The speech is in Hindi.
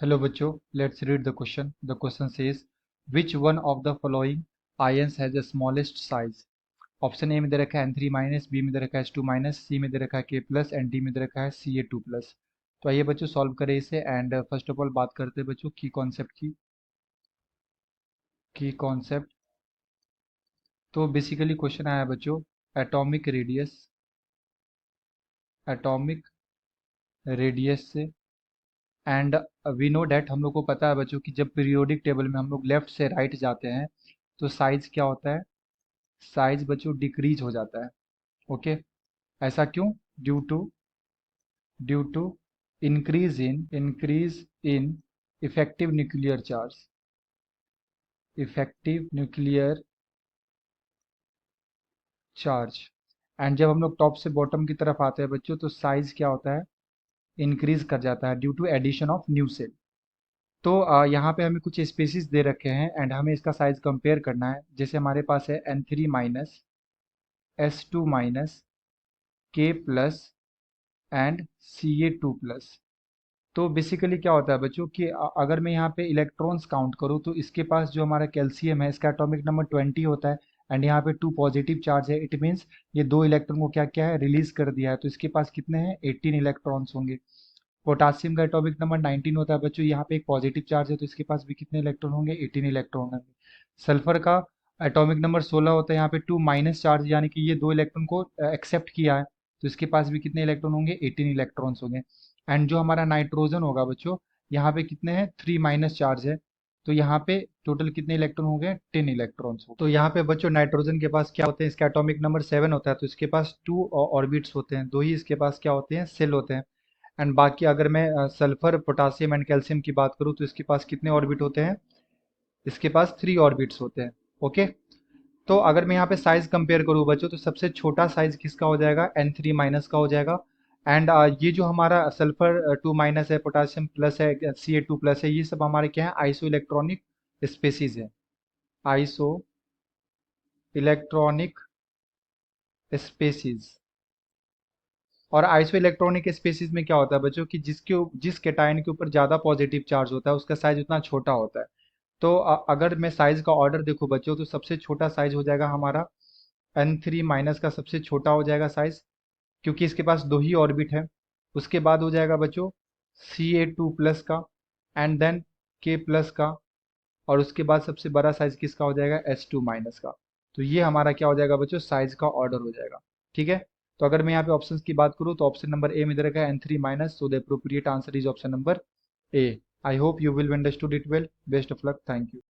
Hello बच्चों, let's read the question. The question says, which one of the following ions has the smallest size? Option A में दे रखा है N3 माइनस, बी में दे रखा है H2 माइनस, सी में दे रखा है K प्लस एंड डी में दे रखा है Ca2 प्लस। तो आइए बच्चों सॉल्व करें इसे एंड फर्स्ट ऑफ ऑल बात करते हैं बच्चों की कॉन्सेप्ट की कॉन्सेप्ट। तो बेसिकली क्वेश्चन आया है बच्चों एटॉमिक रेडियस से एंड वी नो डैट हम लोग को पता है बच्चों कि जब पीरियोडिक टेबल में हम लोग लेफ्ट से राइट जाते हैं तो साइज क्या होता है, साइज बच्चों डिक्रीज हो जाता है। ओके, ऐसा क्यों? Due to increase in effective nuclear charge. And जब हम लोग टॉप से बॉटम की तरफ आते हैं बच्चों तो साइज क्या होता है, इंक्रीज कर जाता है due to addition of new shell. तो यहाँ पे हमें कुछ स्पेसिस दे रखे हैं एंड हमें इसका साइज कंपेयर करना है। जैसे हमारे पास है N3 minus, S2 minus, K plus and Ca2 plus. तो बेसिकली क्या होता है बच्चों कि अगर मैं यहाँ पे इलेक्ट्रॉन्स काउंट करूँ तो इसके पास जो हमारा कैल्शियम है इसका एटॉमिक नंबर 20 होता है एंड यहाँ पे 2 पॉजिटिव चार्ज है। इट मीन्स ये 2 इलेक्ट्रॉन को क्या क्या है, रिलीज कर दिया है। तो इसके पास कितने हैं, 18 इलेक्ट्रॉन्स होंगे। पोटासियम का एटॉमिक नंबर 19 होता है बच्चों, यहाँ पे एक पॉजिटिव चार्ज है तो इसके पास भी कितने इलेक्ट्रॉन होंगे, 18 इलेक्ट्रॉन होंगे। सल्फर का एटॉमिक नंबर 16 होता है, यहाँ पे 2 माइनस चार्ज यानी कि ये 2 इलेक्ट्रॉन को एक्सेप्ट किया है तो इसके पास भी कितने इलेक्ट्रॉन होंगे, 18 इलेक्ट्रॉन्स होंगे। एंड जो हमारा नाइट्रोजन होगा बच्चों, यहाँ पे कितने हैं, 3 माइनस चार्ज है तो यहाँ पे टोटल कितने इलेक्ट्रॉन हो गए, 10 इलेक्ट्रॉन्स हो। तो यहाँ पे बच्चों नाइट्रोजन के पास क्या होते हैं, इसका एटॉमिक नंबर 7 होता है तो इसके पास 2 ऑर्बिट्स होते हैं, 2 ही इसके पास क्या होते हैं, सेल होते हैं। एंड बाकी अगर मैं सल्फर, पोटासियम एंड कैल्शियम की बात करूँ तो इसके पास कितने ऑर्बिट होते हैं, इसके पास 3 ऑर्बिट्स होते हैं। ओके, तो अगर मैं यहाँ पे साइज कंपेयर करूँ बच्चों तो सबसे छोटा साइज किसका हो जाएगा, N3 माइनस का हो जाएगा। एंड ये जो हमारा सल्फर 2 माइनस है, पोटासियम प्लस है, Ca2 प्लस है, ये सब हमारे क्या है, आइसो इलेक्ट्रॉनिक स्पेसीज है, आइसो इलेक्ट्रॉनिक स्पेसीज। और आइसो इलेक्ट्रॉनिक स्पेसीज में क्या होता है बच्चों कि जिस कैटायन के ऊपर ज़्यादा पॉजिटिव चार्ज होता है उसका साइज उतना छोटा होता है। तो अगर मैं साइज का ऑर्डर देखूँ बच्चों तो सबसे छोटा साइज हो जाएगा हमारा N3 माइनस का, सबसे छोटा हो जाएगा साइज क्योंकि इसके पास 2 ही ऑर्बिट है। उसके बाद हो जाएगा बच्चों Ca2 प्लस का एंड देन K प्लस का, और उसके बाद सबसे बड़ा साइज किसका हो जाएगा, H2 माइनस का। तो ये हमारा क्या हो जाएगा बच्चों, साइज का ऑर्डर हो जाएगा। ठीक है, तो अगर मैं यहाँ पे ऑप्शंस की बात करूँ तो ऑप्शन नंबर ए में दे रखा है N3 minus, so the appropriate answer is option number A. I hope you will understood it well. Best of luck, thank you.